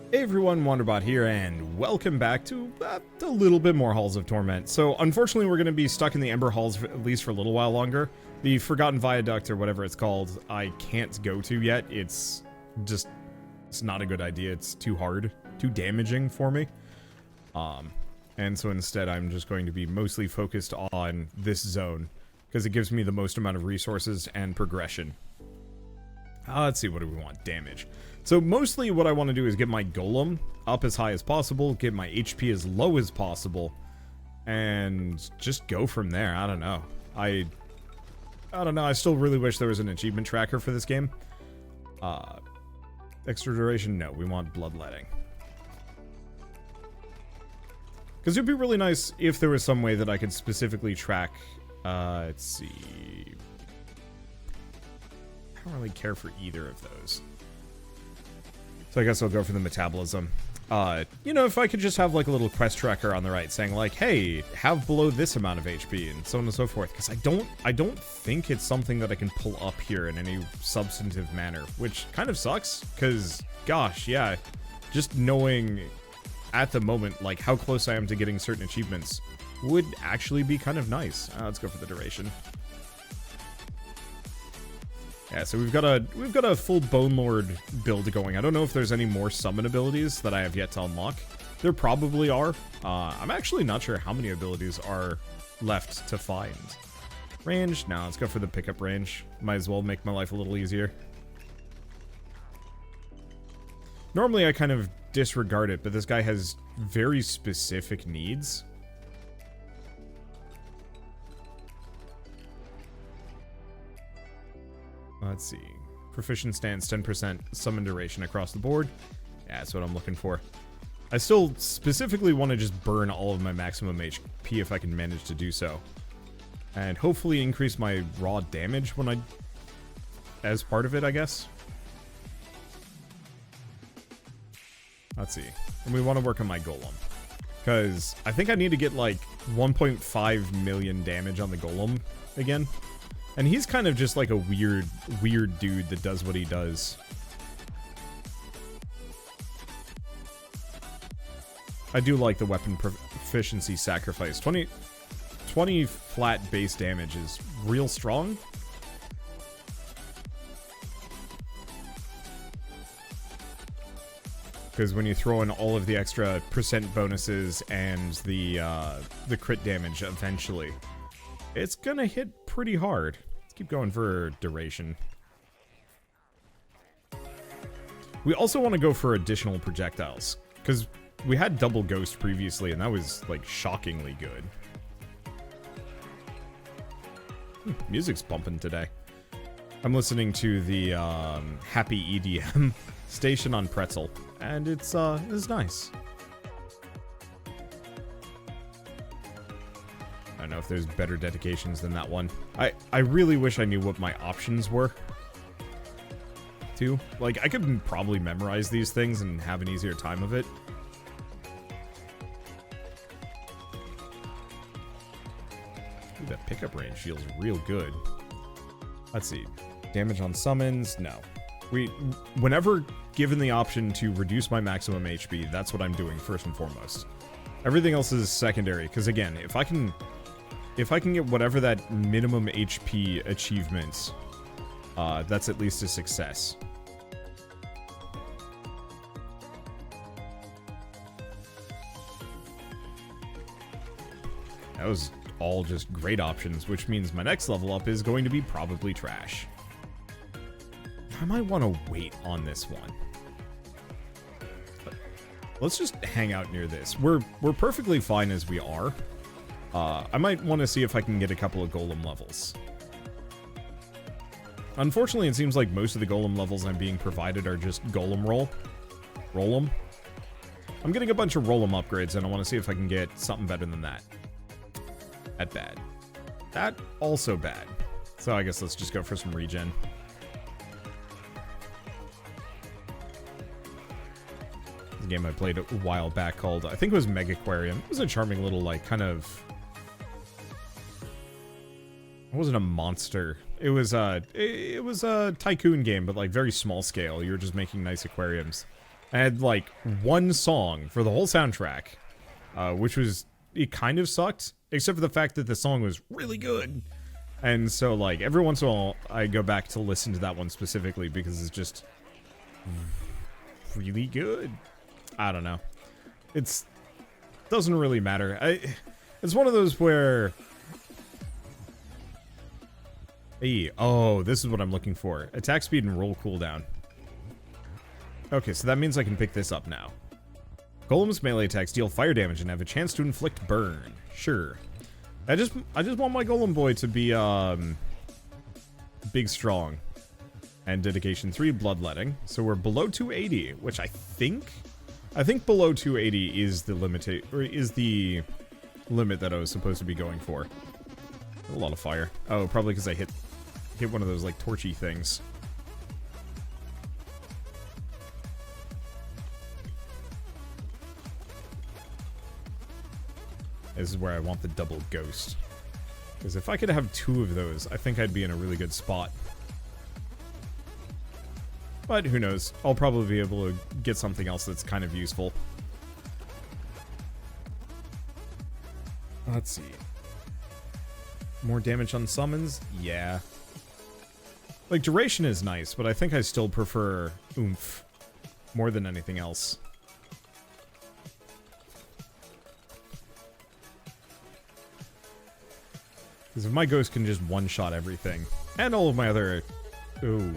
Hey everyone, Wanderbot here, and welcome back to a little bit more Halls of Torment. So, unfortunately, we're going to be stuck in the Ember Halls at least for a little while longer. The Forgotten Viaduct, or whatever it's called, I can't go to yet. It's not a good idea. It's too hard, too damaging for me. And so instead, I'm just going to be mostly focused on this zone, because it gives me the most amount of resources and progression. Let's see, what do we want? Damage. So mostly what I want to do is get my golem up as high as possible, get my HP as low as possible, and just go from there. I don't know. I don't know. I still really wish there was an achievement tracker for this game. Extra duration? No, we want bloodletting. Because it would be really nice if there was some way that I could specifically track, let's see. I don't really care for either of those. So I guess I'll go for the metabolism. You know, if I could just have like a little quest tracker on the right saying like, hey, have below this amount of HP and so on and so forth. Because I don't think it's something that I can pull up here in any substantive manner, which kind of sucks. Because, gosh, yeah, just knowing at the moment like how close I am to getting certain achievements would actually be kind of nice. Let's go for the duration. Yeah, so we've got a full Bone Lord build going. I don't know if there's any more summon abilities that I have yet to unlock. There probably are. I'm actually not sure how many abilities are left to find. Range? No, let's go for the pickup range. Might as well make my life a little easier. Normally I kind of disregard it, but this guy has very specific needs. Let's see. Proficient stance, 10% summon duration across the board. Yeah, that's what I'm looking for. I still specifically want to just burn all of my maximum HP if I can manage to do so. And hopefully increase my raw damage when I... as part of it, I guess. Let's see. And we want to work on my golem. Because I think I need to get like 1.5 million damage on the golem again. And he's kind of just like a weird dude that does what he does. I do like the weapon proficiency sacrifice. 20 flat base damage is real strong. Because when you throw in all of the extra percent bonuses and the crit damage eventually, it's gonna hit pretty hard. Let's keep going for duration. We also want to go for additional projectiles, because we had double ghost previously, and that was, like, shockingly good. Music's bumping today. I'm listening to the Happy EDM station on Pretzel, and it's nice. I don't know if there's better dedications than that one. I really wish I knew what my options were, too. Like, I could probably memorize these things and have an easier time of it. Ooh, that pickup range feels real good. Let's see. Damage on summons? No. Whenever given the option to reduce my maximum HP, that's what I'm doing first and foremost. Everything else is secondary, because again, if I can get whatever that minimum HP achievement, that's at least a success. That was all just great options, which means my next level up is going to be probably trash. I might want to wait on this one. Let's just hang out near this. We're perfectly fine as we are. I might want to see if I can get a couple of golem levels. Unfortunately, it seems like most of the golem levels I'm being provided are just golem roll 'em. I'm getting a bunch of roll 'em upgrades, and I want to see if I can get something better than that. That bad. That also bad. So I guess let's just go for some regen. The game I played a while back called, I think it was Mega Aquarium. It was a charming little, like, kind of... It wasn't a monster. It was a tycoon game, but like very small scale. You were just making nice aquariums. I had like one song for the whole soundtrack, which was, it kind of sucked, except for the fact that the song was really good. And so like every once in a while I go back to listen to that one specifically because it's just really good. I don't know. It's doesn't really matter. It's one of those where, hey, oh, this is what I'm looking for. Attack speed and roll cooldown. Okay, so that means I can pick this up now. Golem's melee attacks deal fire damage and have a chance to inflict burn. Sure. I just want my Golem boy to be big, strong. And dedication 3, bloodletting. So we're below 280, which I think below 280 is the limit that I was supposed to be going for. A lot of fire. Oh, probably because I hit one of those like torchy things. This is where I want the double ghost. Because if I could have 2 of those, I think I'd be in a really good spot. But who knows? I'll probably be able to get something else that's kind of useful. Let's see. More damage on summons? Yeah. Like, duration is nice, but I think I still prefer oomph more than anything else. Because if my ghost can just one-shot everything, and all of my other... Ooh.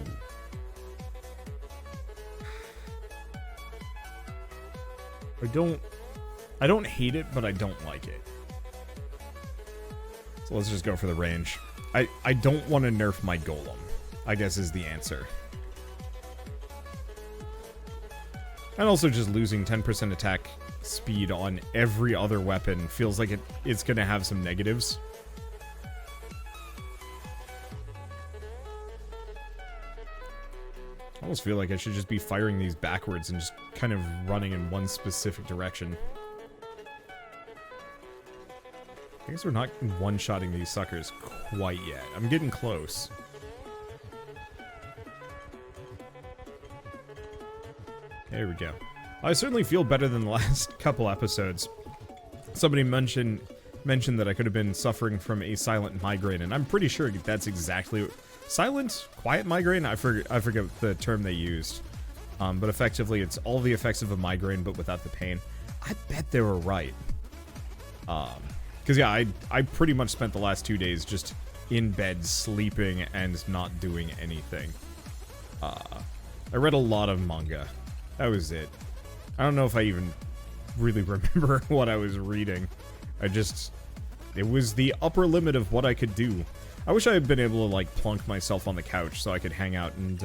I don't hate it, but I don't like it. So let's just go for the range. I don't want to nerf my golem, I guess is the answer. And also just losing 10% attack speed on every other weapon feels like it's going to have some negatives. I almost feel like I should just be firing these backwards and just kind of running in one specific direction. I guess we're not one-shotting these suckers quite yet. I'm getting close. There we go. I certainly feel better than the last couple episodes. Somebody mentioned that I could have been suffering from a silent migraine, and I'm pretty sure that's exactly what... Silent? Quiet migraine? I forget the term they used. But effectively, it's all the effects of a migraine, but without the pain. I bet they were right. Because, yeah, I pretty much spent the last 2 days just in bed, sleeping, and not doing anything. I read a lot of manga. That was it. I don't know if I even really remember what I was reading. It was the upper limit of what I could do. I wish I had been able to, like, plunk myself on the couch so I could hang out and,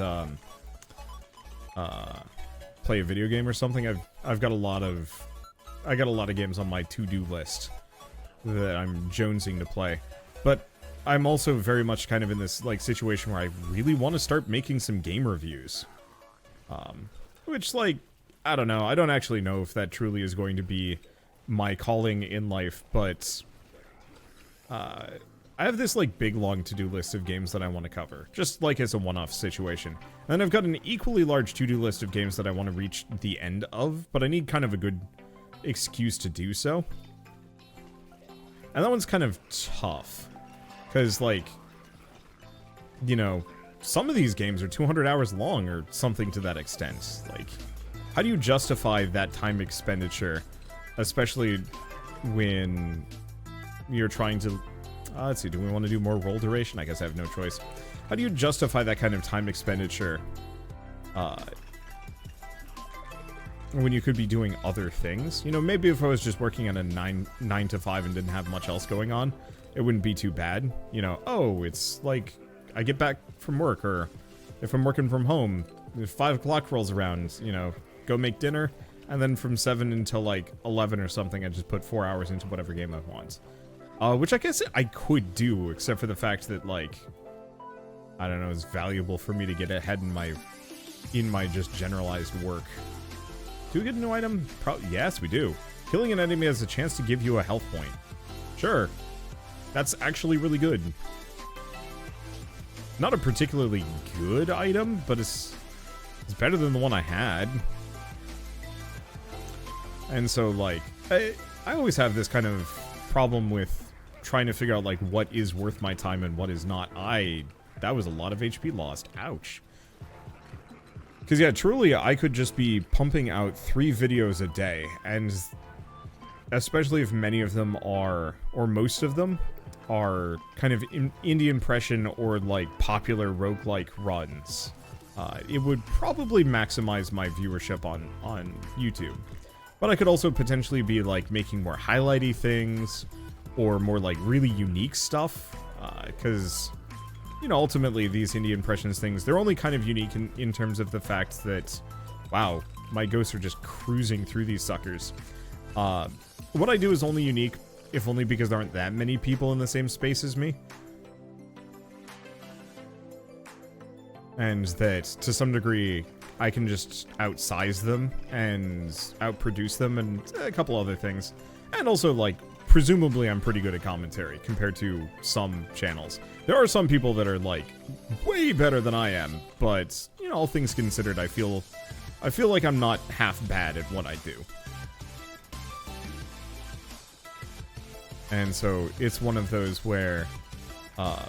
play a video game or something. I've got a lot of games on my to-do list that I'm jonesing to play. But I'm also very much kind of in this, like, situation where I really want to start making some game reviews. Which, like, I don't know. I don't actually know if that truly is going to be my calling in life, but I have this, like, big, long to-do list of games that I want to cover, just, like, as a one-off situation. And then I've got an equally large to-do list of games that I want to reach the end of, but I need kind of a good excuse to do so. And that one's kind of tough, because, like, you know, some of these games are 200 hours long or something to that extent. Like, how do you justify that time expenditure, especially when you're trying to... let's see, do we want to do more roll duration? I guess I have no choice. How do you justify that kind of time expenditure when you could be doing other things? You know, maybe if I was just working on a 9 to 5 and didn't have much else going on, it wouldn't be too bad. You know, oh, it's like I get back from work, or if I'm working from home, if 5 o'clock rolls around, you know, go make dinner, and then from 7 until like 11 or something, I just put 4 hours into whatever game I want. Which I guess I could do, except for the fact that, like, I don't know, it's valuable for me to get ahead in my just generalized work. Do we get a new item? Yes, we do. Killing an enemy has a chance to give you a health point. Sure. That's actually really good. Not a particularly good item, but it's better than the one I had. And so, like, I always have this kind of problem with trying to figure out, like, what is worth my time and what is not. That was a lot of HP lost. Ouch. Because, yeah, truly, I could just be pumping out 3 videos a day, and especially if many of them are, or most of them, are kind of indie impression or, like, popular roguelike runs. It would probably maximize my viewership on YouTube. But I could also potentially be, like, making more highlighty things, or more, like, really unique stuff, because, you know, ultimately, these indie impressions things, they're only kind of unique in terms of the fact that, wow, my ghosts are just cruising through these suckers. What I do is only unique, if only because there aren't that many people in the same space as me. And that, to some degree, I can just outsize them and outproduce them and a couple other things. And also, like, presumably I'm pretty good at commentary compared to some channels. There are some people that are, like, way better than I am, but, you know, all things considered, I feel like I'm not half bad at what I do. And so it's one of those where I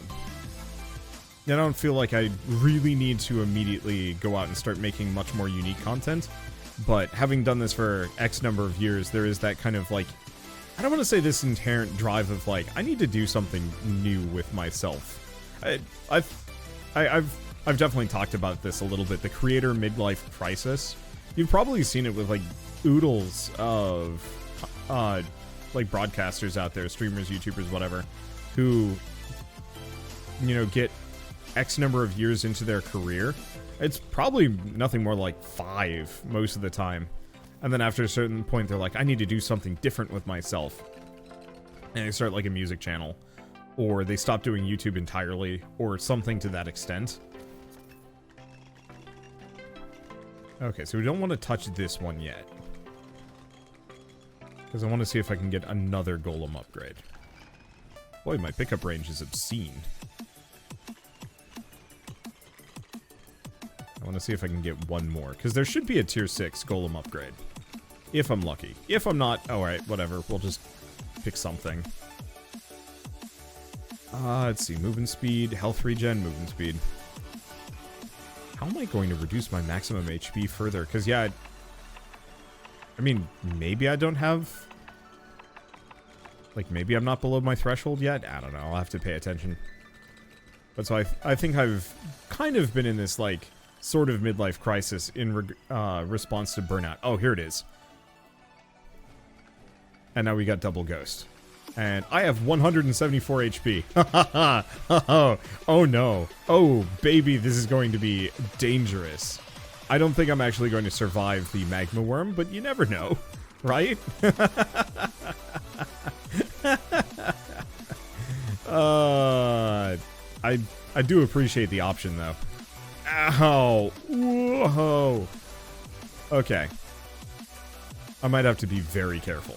don't feel like I really need to immediately go out and start making much more unique content. But having done this for X number of years, there is that kind of, like, I don't want to say this inherent drive of, like, I need to do something new with myself. I've definitely talked about this a little bit, the creator midlife crisis. You've probably seen it with, like, oodles of, like, broadcasters out there, streamers, YouTubers, whatever, who, you know, get X number of years into their career. It's probably nothing more like 5 most of the time. And then after a certain point, they're like, I need to do something different with myself. And they start, like, a music channel. Or they stop doing YouTube entirely, or something to that extent. Okay, so we don't want to touch this one yet. Because I want to see if I can get another golem upgrade. Boy, my pickup range is obscene. I want to see if I can get one more. Because there should be a tier 6 golem upgrade. If I'm lucky. If I'm not, alright, whatever. We'll just pick something. Let's see. Movement speed, health regen, movement speed. How am I going to reduce my maximum HP further? Because, yeah, I mean, maybe I don't have... Like, maybe I'm not below my threshold yet? I don't know. I'll have to pay attention. But so I think I've kind of been in this, like, sort of midlife crisis in response to burnout. Oh, here it is. And now we got double ghost. And I have 174 HP. Oh no. Oh, baby, this is going to be dangerous. I don't think I'm actually going to survive the magma worm, but you never know, right? I do appreciate the option, though. Ow. Whoa. Okay. I might have to be very careful.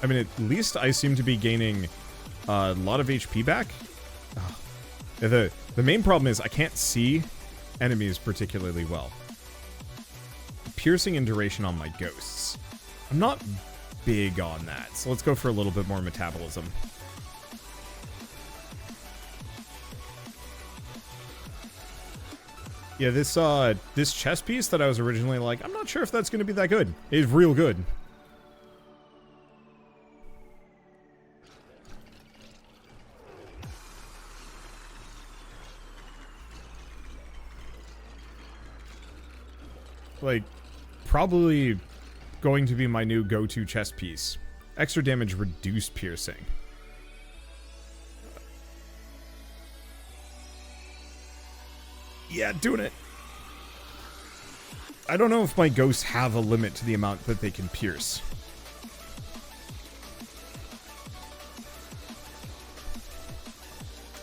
I mean, at least I seem to be gaining a lot of HP back. Oh. The main problem is I can't see enemies particularly well. Piercing and duration on my ghosts. I'm not big on that, so let's go for a little bit more metabolism. Yeah, this chest piece that I was originally like, I'm not sure if that's going to be that good. It's real good. Like, probably going to be my new go-to chest piece. Extra damage, reduced piercing. Yeah, doing it. I don't know if my ghosts have a limit to the amount that they can pierce.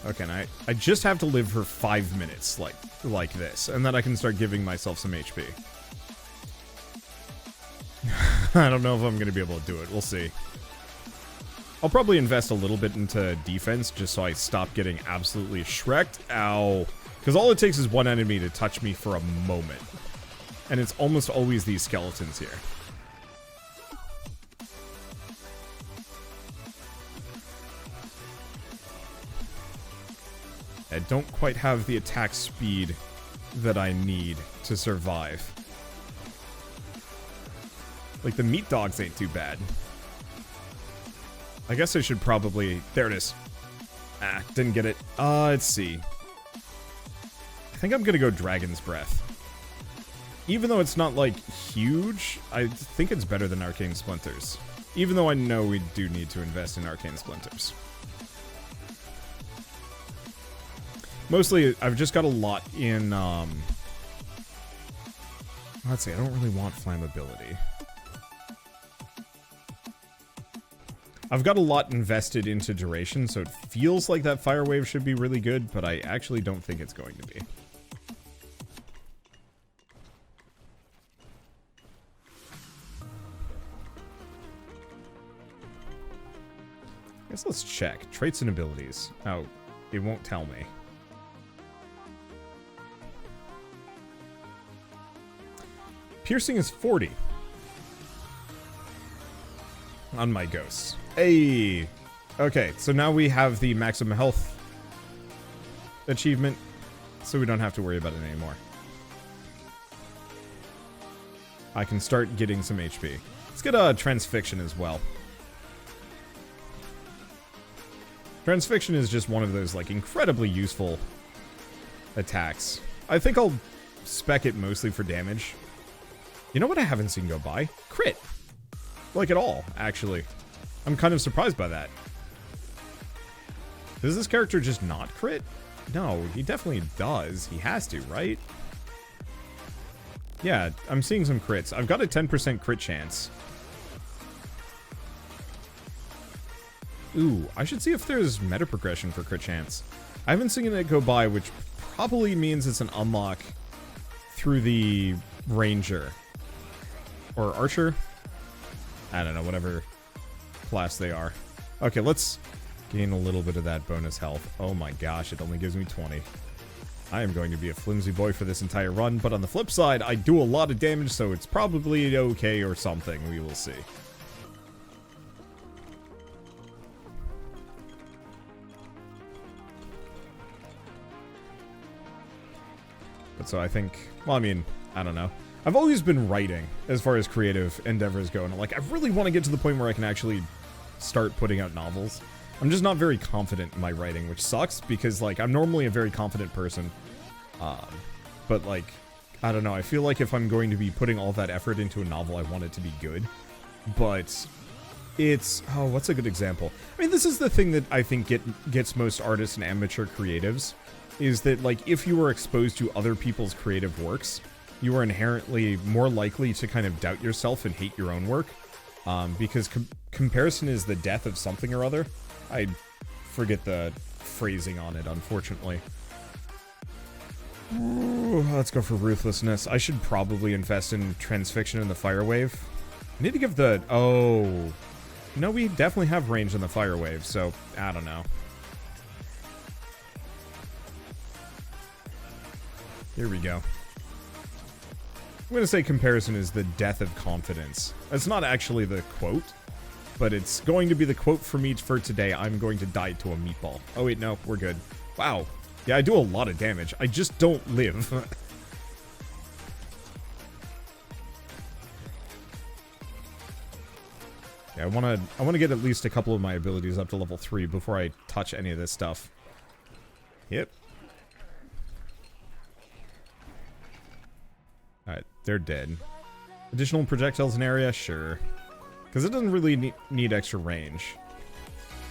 Okay, and I just have to live for 5 minutes like this, and then I can start giving myself some HP. I don't know if I'm going to be able to do it. We'll see. I'll probably invest a little bit into defense just so I stop getting absolutely shreked. Ow. Because all it takes is one enemy to touch me for a moment. And it's almost always these skeletons here. I don't quite have the attack speed that I need to survive. Like, the meat dogs ain't too bad. I guess I should probably... There it is. Ah, didn't get it. Let's see. I think I'm gonna go Dragon's Breath. Even though it's not, like, huge, I think it's better than Arcane Splinters. Even though I know we do need to invest in Arcane Splinters. Mostly, I've just got a lot in, let's see, I don't really want flammability. I've got a lot invested into duration, so it feels like that fire wave should be really good, but I actually don't think it's going to be. I guess let's check. Traits and abilities. Oh, it won't tell me. Piercing is 40. On my ghosts. Hey! Okay, so now we have the maximum health achievement, so we don't have to worry about it anymore. I can start getting some HP. Let's get a Transfixion as well. Transfixion is just one of those, like, incredibly useful attacks. I think I'll spec it mostly for damage. You know what I haven't seen go by? Crit! Like, at all, actually. I'm kind of surprised by that. Does this character just not crit? No, he definitely does. He has to, right? Yeah, I'm seeing some crits. I've got a 10% crit chance. Ooh, I should see if there's meta progression for crit chance. I haven't seen it go by, which probably means it's an unlock through the ranger. Or archer? I don't know, whatever class they are. Okay, let's gain a little bit of that bonus health. Oh my gosh, it only gives me 20. I am going to be a flimsy boy for this entire run, but on the flip side, I do a lot of damage, so it's probably okay or something. We will see. But so I think, well, I mean, I don't know. I've always been writing as far as creative endeavors go, and I'm like, I really want to get to the point where I can actually start putting out novels. I'm just not very confident in my writing, which sucks, because, like, I'm normally a very confident person. But, like, I don't know, I feel like if I'm going to be putting all that effort into a novel, I want it to be good. But it's, oh, what's a good example? I mean, this is the thing that I think gets most artists and amateur creatives, is that, like, if you were exposed to other people's creative works, you are inherently more likely to kind of doubt yourself and hate your own work, because comparison is the death of something or other. I forget the phrasing on it, unfortunately. Ooh, let's go for Ruthlessness. I should probably invest in Transfixion and the Fire Wave. I need to give the... Oh. No, we definitely have range in the Fire Wave, so I don't know. Here we go. I'm going to say comparison is the death of confidence. That's not actually the quote, but it's going to be the quote for me for today. I'm going to die to a meatball. Oh wait, no, we're good. Wow. Yeah, I do a lot of damage. I just don't live. Yeah, I want to get at least a couple of my abilities up to level 3 before I touch any of this stuff. Yep. Alright, they're dead. Additional projectiles in area? Sure. Because it doesn't really need extra range.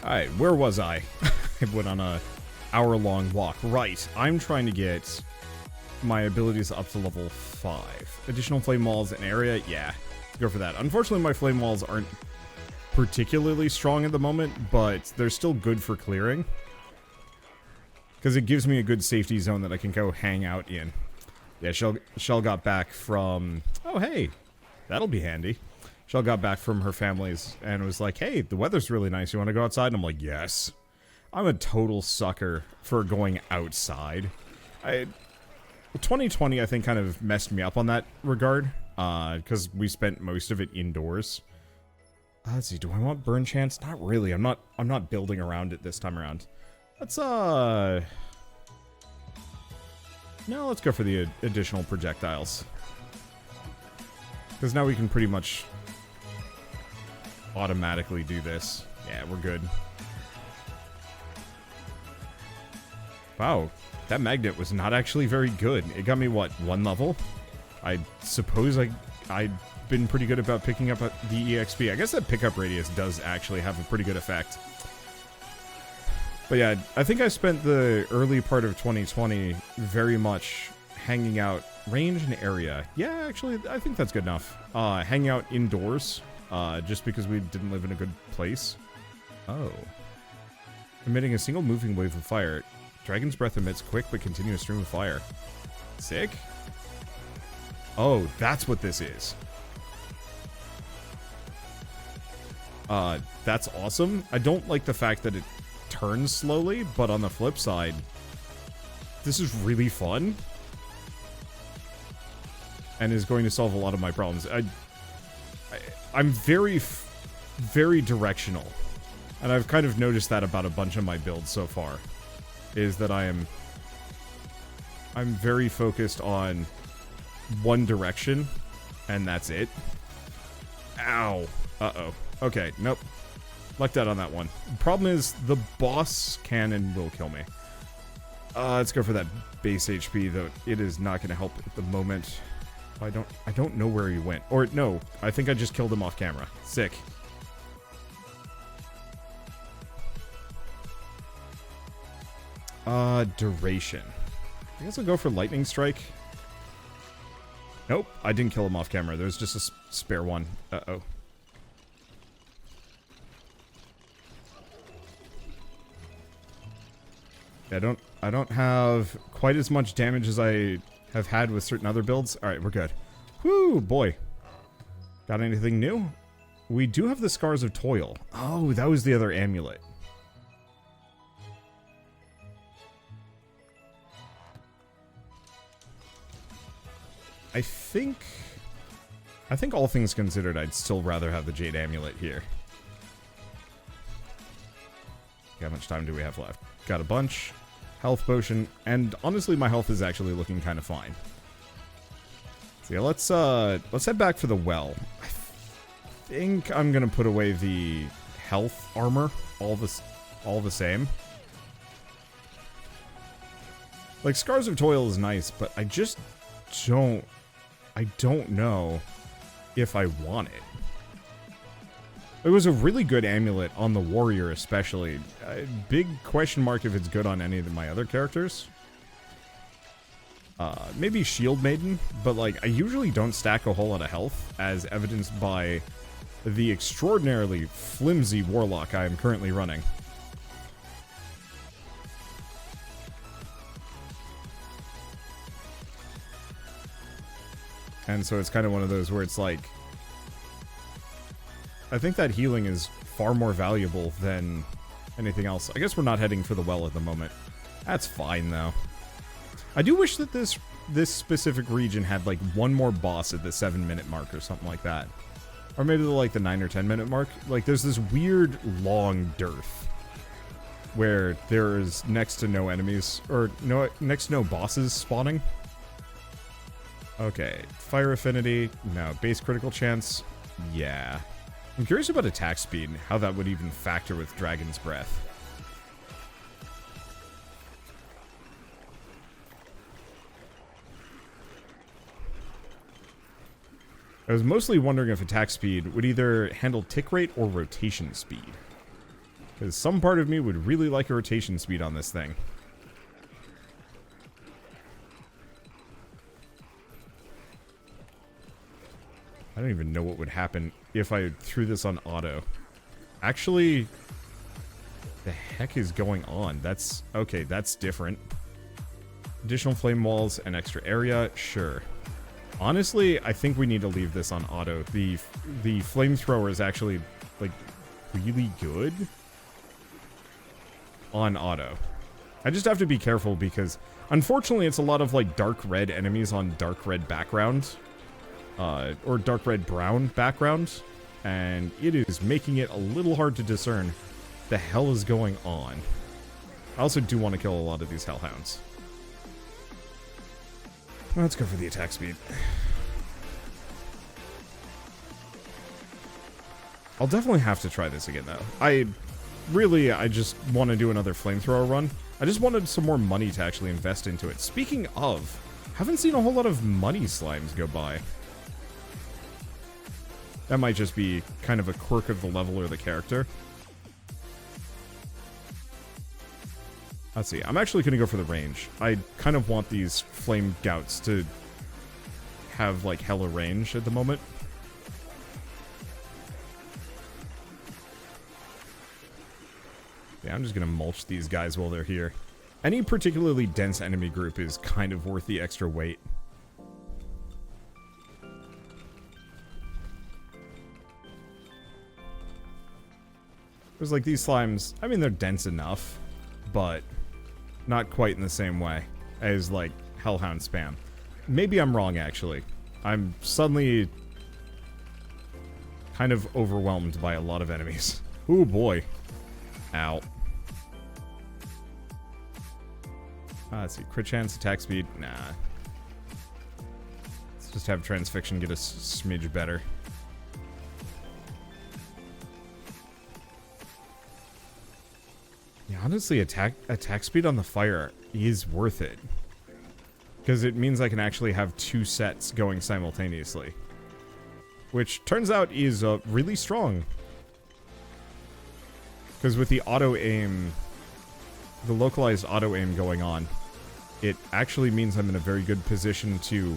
Alright, where was I? I went on a hour-long walk. Right, I'm trying to get my abilities up to level 5. Additional flame walls in area? Yeah, go for that. Unfortunately, my flame walls aren't particularly strong at the moment, but they're still good for clearing. Because it gives me a good safety zone that I can go hang out in. Yeah, Shell got back from... Oh, hey. That'll be handy. Shell got back from her family's and was like, hey, the weather's really nice. You want to go outside? And I'm like, yes. I'm a total sucker for going outside. 2020, I think, kind of messed me up on that regard, because we spent most of it indoors. Let's see, do I want burn chance? Not really. I'm not building around it this time around. Let's, no, let's go for the additional projectiles. Because now we can pretty much automatically do this. Yeah, we're good. Wow, that magnet was not actually very good. It got me, what, 1 level? I suppose I've been pretty good about picking up the EXP. I guess that pickup radius does actually have a pretty good effect. But yeah, I think I spent the early part of 2020 very much hanging out range and area. Yeah, actually, I think that's good enough. Hanging out indoors, just because we didn't live in a good place. Oh. Emitting a single moving wave of fire. Dragon's Breath emits quick but continuous stream of fire. Sick. Oh, that's what this is. That's awesome. I don't like the fact that it turns slowly, but on the flip side, this is really fun. And is going to solve a lot of my problems. I'm very directional. And I've kind of noticed that about a bunch of my builds so far. Is that I'm very focused on one direction, and that's it. Ow. Uh-oh. Okay, nope. Lucked out on that one. Problem is, the boss can and will kill me. Let's go for that base HP, though it is not going to help at the moment. I don't know where he went. Or, no, I think I just killed him off camera. Sick. Duration. I guess I'll go for Lightning Strike. Nope, I didn't kill him off camera. There's just a spare one. Uh-oh. I don't have quite as much damage as I have had with certain other builds. Alright, we're good. Whoo, boy. Got anything new? We do have the Scars of Toil. Oh, that was the other amulet. I think all things considered, I'd still rather have the Jade Amulet here. How much time do we have left? Got a bunch. Health potion. And honestly, my health is actually looking kind of fine. So yeah, let's head back for the well. I think I'm gonna put away the health armor all the same. Like, Scars of Toil is nice, but I just don't know if I want it. It was a really good amulet on the warrior, especially. Big question mark if it's good on any of my other characters. Maybe Shield Maiden, but like, I usually don't stack a whole lot of health, as evidenced by the extraordinarily flimsy Warlock I am currently running. And so it's kind of one of those where it's like, I think that healing is far more valuable than anything else. I guess we're not heading for the well at the moment. That's fine, though. I do wish that this specific region had, like, one more boss at the 7-minute mark or something like that. Or maybe, like, the 9 or 10-minute mark. Like, there's this weird, long dearth where there is next to no enemies, or next to no bosses spawning. Okay, fire affinity, no. Base critical chance, yeah. I'm curious about attack speed, how that would even factor with Dragon's Breath. I was mostly wondering if attack speed would either handle tick rate or rotation speed. Because some part of me would really like a rotation speed on this thing. I don't even know what would happen if I threw this on auto. Actually, the heck is going on? That's, okay, that's different. Additional flame walls and extra area, sure. Honestly, I think we need to leave this on auto. The flamethrower is actually, like, really good on auto. I just have to be careful because, unfortunately, it's a lot of, like, dark red enemies on dark red background. Or dark red brown background. And it is making it a little hard to discern the hell is going on. I also do want to kill a lot of these hellhounds. Let's go for the attack speed. I'll definitely have to try this again, though. I just want to do another flamethrower run. I just wanted some more money to actually invest into it. Speaking of, haven't seen a whole lot of money slimes go by. That might just be kind of a quirk of the level or the character. Let's see. I'm actually going to go for the range. I kind of want these flame gouts to have, like, hella range at the moment. Yeah, I'm just going to mulch these guys while they're here. Any particularly dense enemy group is kind of worth the extra weight. Because, like, these slimes, I mean, they're dense enough, but not quite in the same way as, like, Hellhound spam. Maybe I'm wrong, actually. I'm suddenly kind of overwhelmed by a lot of enemies. Ooh, boy. Ow. Let's see. Crit chance, attack speed. Nah. Let's just have transfixion get a smidge better. Yeah, honestly, attack speed on the fire is worth it. Because it means I can actually have two sets going simultaneously. Which turns out is really strong. Because with the auto-aim, the localized auto-aim going on, it actually means I'm in a very good position to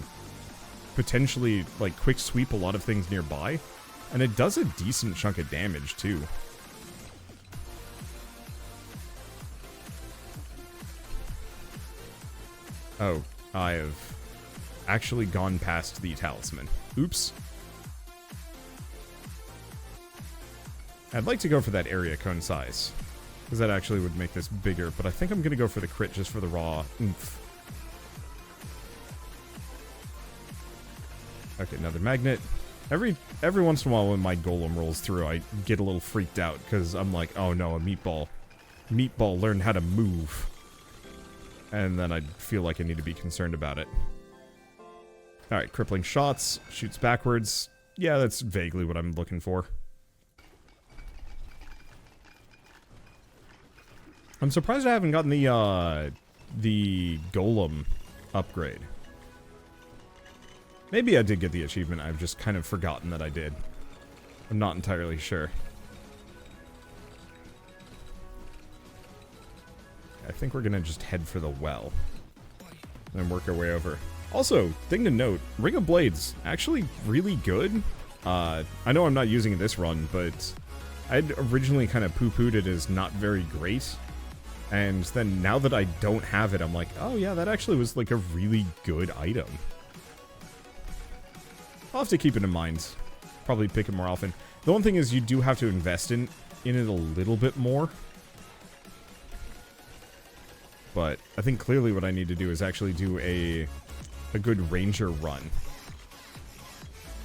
potentially, like, quick sweep a lot of things nearby. And it does a decent chunk of damage, too. Oh, I have actually gone past the talisman. Oops. I'd like to go for that area cone size, because that actually would make this bigger, but I think I'm going to go for the crit just for the raw oomph. Okay, another magnet. Every once in a while when my golem rolls through, I get a little freaked out, because I'm like, oh no, a meatball. Meatball learned how to move. And then I feel like I need to be concerned about it. Alright, crippling shots, shoots backwards. Yeah, that's vaguely what I'm looking for. I'm surprised I haven't gotten the golem upgrade. Maybe I did get the achievement, I've just kind of forgotten that I did. I'm not entirely sure. I think we're gonna just head for the well. And work our way over. Also, thing to note, Ring of Blades, actually really good. I know I'm not using it this run, but I'd originally kind of poo-pooed it as not very great. And then now that I don't have it, I'm like, oh yeah, that actually was like a really good item. I'll have to keep it in mind. Probably pick it more often. The one thing is you do have to invest in it a little bit more. But I think clearly what I need to do is actually do a good ranger run.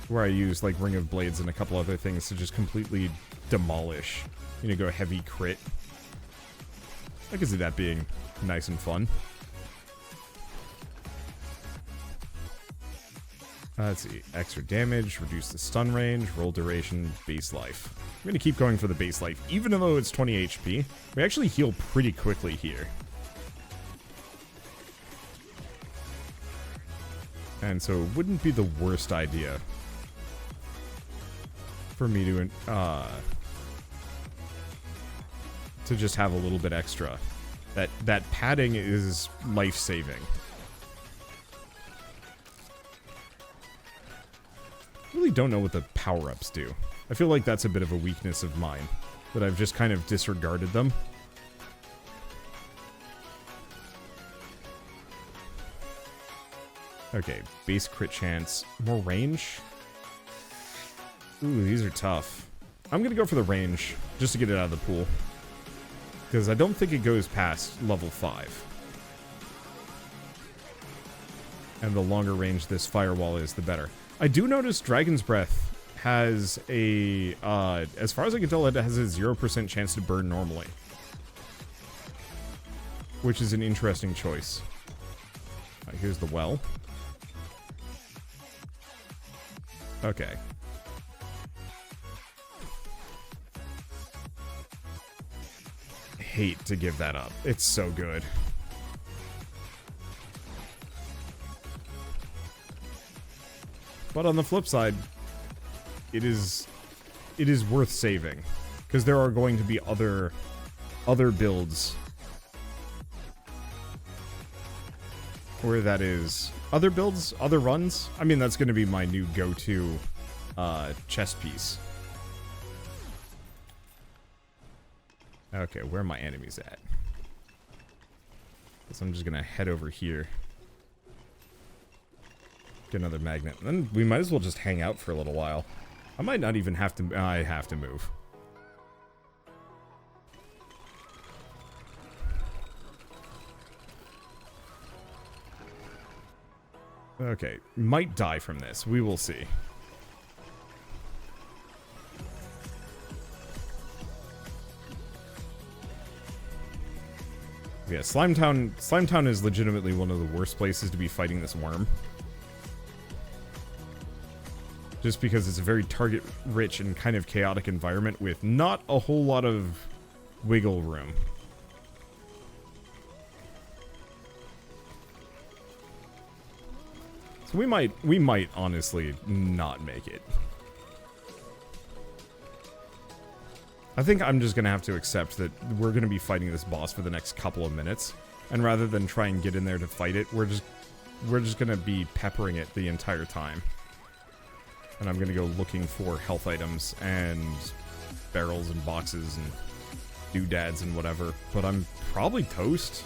Where I use like Ring of Blades and a couple other things to just completely demolish. You know, go heavy crit. I can see that being nice and fun. Let's see. Extra damage, reduce the stun range, roll duration, base life. I'm going to keep going for the base life. Even though it's 20 HP, we actually heal pretty quickly here. And so it wouldn't be the worst idea for me to just have a little bit extra. That padding is life-saving. I really don't know what the power-ups do. I feel like that's a bit of a weakness of mine, that I've just kind of disregarded them. Okay, base crit chance. More range? Ooh, these are tough. I'm gonna go for the range, just to get it out of the pool. Because I don't think it goes past level 5. And the longer range this firewall is, the better. I do notice Dragon's Breath has a, as far as I can tell, it has a 0% chance to burn normally. Which is an interesting choice. Here's the well. Okay. Hate to give that up. It's so good. But on the flip side, it is worth saving, because there are going to be other builds where that is other builds, other runs. I mean, that's going to be my new go-to chess piece. Okay, where are my enemies at? Guess I'm just gonna head over here. Get another magnet. Then we might as well just hang out for a little while. I might not even have to... I have to move. Okay, might die from this. We will see. Yeah, Slimetown is legitimately one of the worst places to be fighting this worm. Just because it's a very target-rich and kind of chaotic environment with not a whole lot of wiggle room. So we might honestly not make it. I think I'm just gonna have to accept that we're gonna be fighting this boss for the next couple of minutes, and rather than try and get in there to fight it, we're just gonna be peppering it the entire time. And I'm gonna go looking for health items and barrels and boxes and doodads and whatever. But I'm probably toast.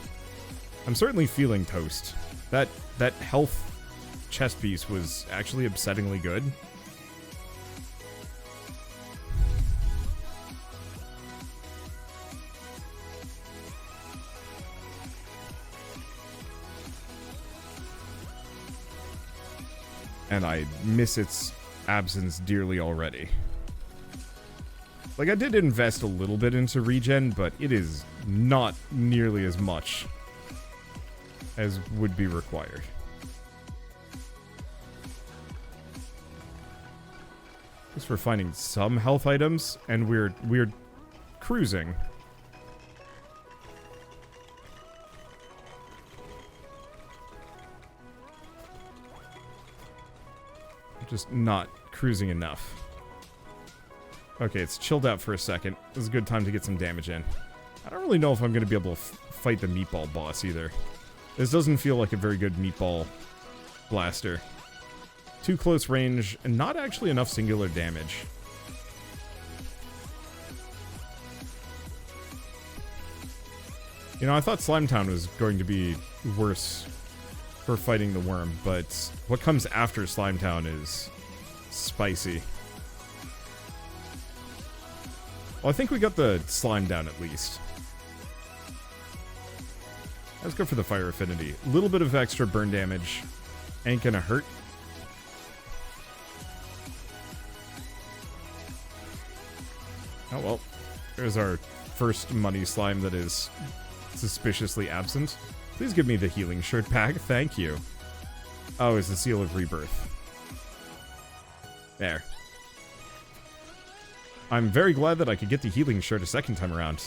I'm certainly feeling toast. That health chest piece was actually upsettingly good. And I miss its absence dearly already. Like, I did invest a little bit into regen, but it is not nearly as much as would be required. Just for finding some health items, and we're cruising. Just not cruising enough. Okay, it's chilled out for a second. This is a good time to get some damage in. I don't really know if I'm going to be able to fight the meatball boss either. This doesn't feel like a very good meatball blaster. Too close range, and not actually enough singular damage. You know, I thought Slimetown was going to be worse for fighting the worm, but what comes after Slimetown is spicy. Well, I think we got the slime down at least. Let's go for the fire affinity. A little bit of extra burn damage ain't gonna hurt. Oh well, there's our first money slime that is suspiciously absent. Please give me the healing shirt pack, thank you. Oh, it's the seal of rebirth. There. I'm very glad that I could get the healing shirt a second time around.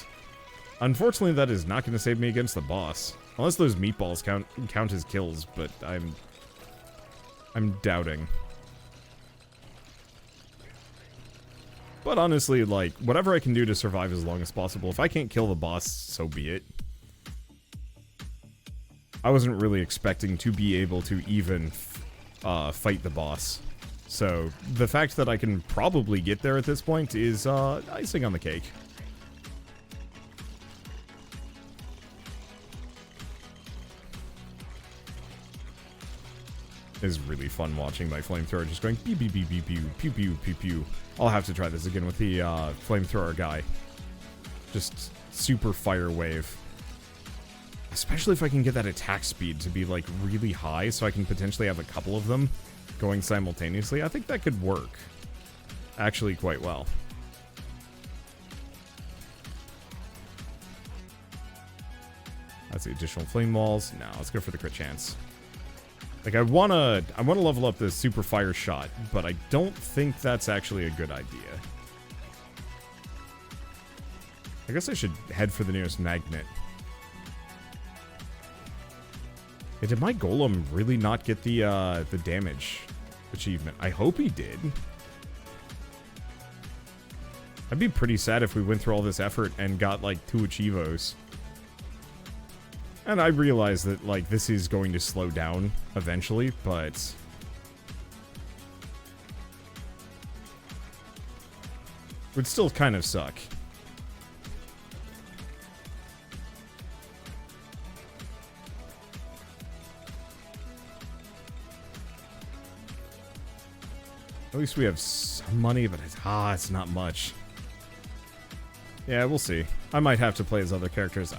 Unfortunately, that is not going to save me against the boss. Unless those meatballs count as kills, but I'm doubting. But honestly, like, whatever I can do to survive as long as possible, if I can't kill the boss, so be it. I wasn't really expecting to be able to even fight the boss. So, the fact that I can probably get there at this point is icing on the cake. It's really fun watching my flamethrower just going pew pew pew pew pew pew pew pew pew. I'll have to try this again with the flamethrower guy. Just super fire wave. Especially if I can get that attack speed to be, like, really high, so I can potentially have a couple of them going simultaneously. I think that could work, actually, quite well. That's the additional flame walls. No, let's go for the crit chance. Like, I wanna level up the super fire shot, but I don't think that's actually a good idea. I guess I should head for the nearest magnet. Yeah, did my golem really not get the damage achievement? I hope he did. I'd be pretty sad if we went through all this effort and got, like, 2 achievos. And I realize that, like, this is going to slow down eventually, but... would still kind of suck. At least we have some money, but it's not much. Yeah, we'll see. I might have to play as other characters.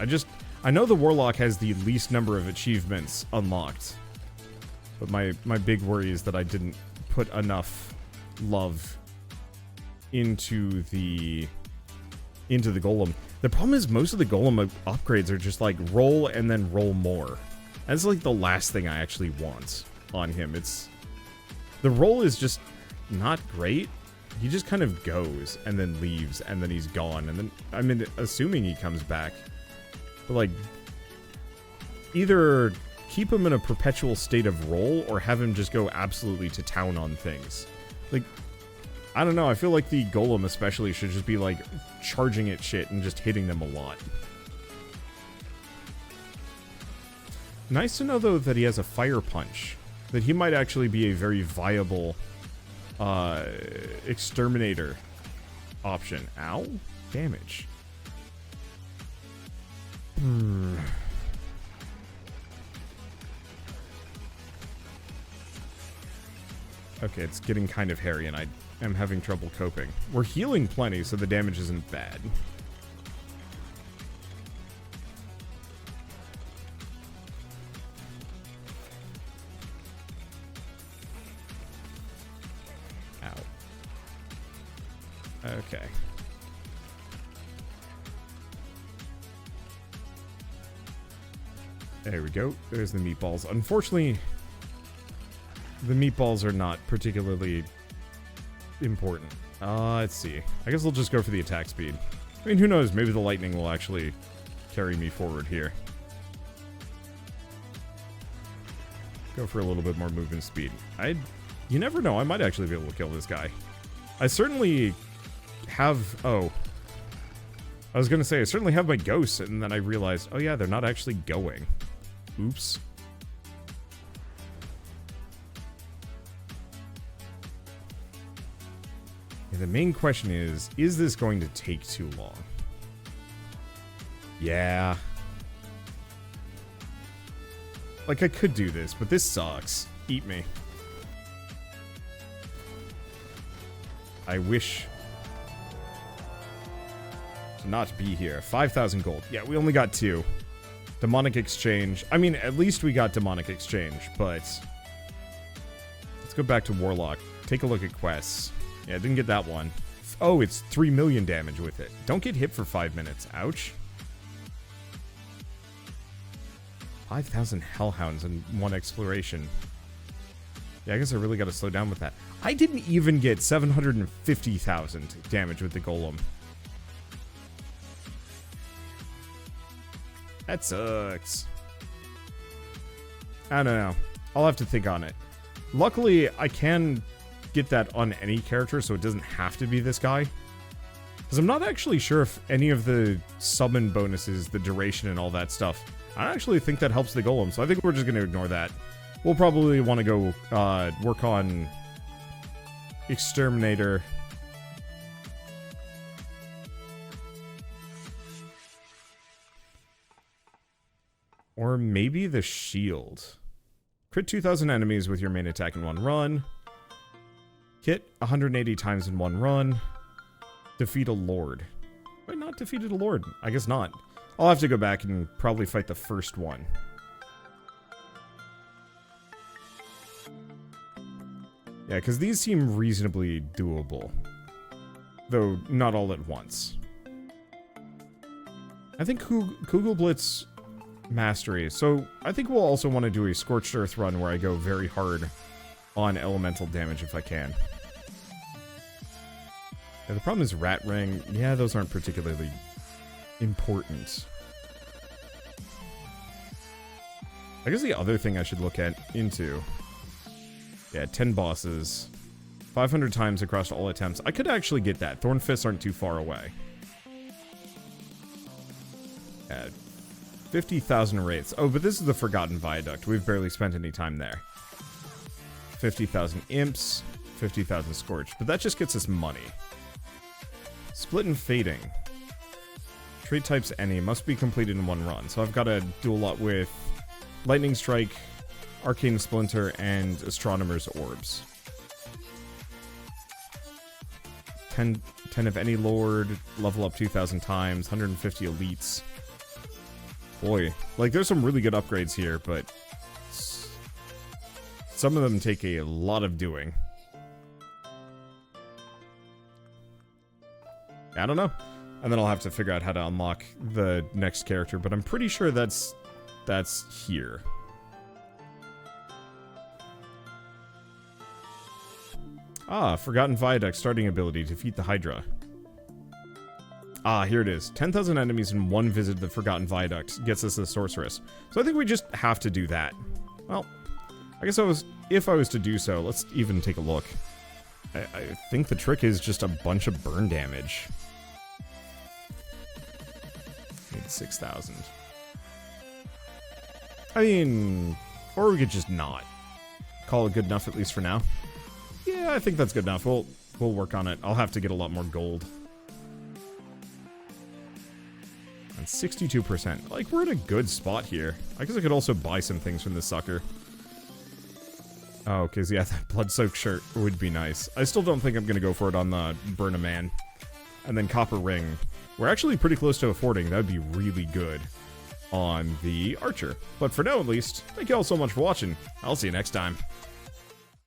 I know the Warlock has the least number of achievements unlocked. But my big worry is that I didn't put enough love into the golem. The problem is most of the golem upgrades are just like roll and then roll more. That's like the last thing I actually want on him. The roll is just not great. He just kind of goes and then leaves and then he's gone, and then I'm assuming he comes back. But like, either keep him in a perpetual state of roll or have him just go absolutely to town on things. Like, I don't know, I feel like the golem especially should just be like charging at shit and just hitting them a lot. Nice to know though that he has a fire punch. That he might actually be a very viable exterminator option. Ow. Damage. Okay, it's getting kind of hairy and I am having trouble coping. We're healing plenty, so the damage isn't bad. Okay. There we go. There's the meatballs. Unfortunately, the meatballs are not particularly important. Let's see. I guess we'll just go for the attack speed. I mean, who knows? Maybe the lightning will actually carry me forward here. Go for a little bit more movement speed. You never know. I might actually be able to kill this guy. I certainly have... Oh. I was going to say, I certainly have my ghosts, and then I realized, oh yeah, they're not actually going. Oops. Yeah, the main question is this going to take too long? Yeah. Like, I could do this, but this sucks. Eat me. I wish to not be here. 5,000 gold. Yeah, we only got 2. Demonic exchange. I mean, at least we got demonic exchange, but... Let's go back to Warlock. Take a look at quests. Yeah, didn't get that one. Oh, it's 3 million damage with it. Don't get hit for 5 minutes. Ouch. 5,000 hellhounds in 1 exploration. Yeah, I guess I really got to slow down with that. I didn't even get 750,000 damage with the golem. That sucks. I don't know. I'll have to think on it. Luckily, I can get that on any character, so it doesn't have to be this guy. Because I'm not actually sure if any of the summon bonuses, the duration and all that stuff, I actually think that helps the golem, so I think we're just going to ignore that. We'll probably want to go work on Exterminator. Or maybe the shield. Crit 2,000 enemies with your main attack in 1 run. Hit 180 times in 1 run. Defeat a lord. Why not not defeated a lord. I guess not. I'll have to go back and probably fight the first one. Yeah, because these seem reasonably doable. Though, not all at once. I think Kugelblitz Mastery. So, I think we'll also want to do a Scorched Earth run where I go very hard on elemental damage if I can. Yeah, the problem is Rat Ring. Yeah, those aren't particularly important. I guess the other thing I should look into... Yeah, 10 bosses. 500 times across all attempts. I could actually get that. Thorn Fists aren't too far away. 50,000 wraiths. Oh, but this is the Forgotten Viaduct. We've barely spent any time there. 50,000 imps. 50,000 scorched. But that just gets us money. Split and Fading. Trait types any. Must be completed in one run. So I've got to do a lot with Lightning Strike, Arcane Splinter, and Astronomer's Orbs. 10 of any lord, level up 2,000 times, 150 elites. Boy, like there's some really good upgrades here, but some of them take a lot of doing. I don't know. And then I'll have to figure out how to unlock the next character, but I'm pretty sure that's here. Ah, Forgotten Viaduct starting ability, defeat the Hydra. Ah, here it is. 10,000 enemies in one visit to the Forgotten Viaduct gets us the Sorceress. So I think we just have to do that. Well, I guess if I was to do so, let's even take a look. I think the trick is just a bunch of burn damage. Need 6,000. I mean, or we could just not. Call it good enough at least for now. Yeah, I think that's good enough. We'll work on it. I'll have to get a lot more gold. And 62%. Like, we're in a good spot here. I guess I could also buy some things from this sucker. Oh, because, yeah, that blood-soaked shirt would be nice. I still don't think I'm going to go for it on the Burn a Man. And then Copper Ring. We're actually pretty close to affording. That would be really good on the Archer. But for now, at least, thank you all so much for watching. I'll see you next time.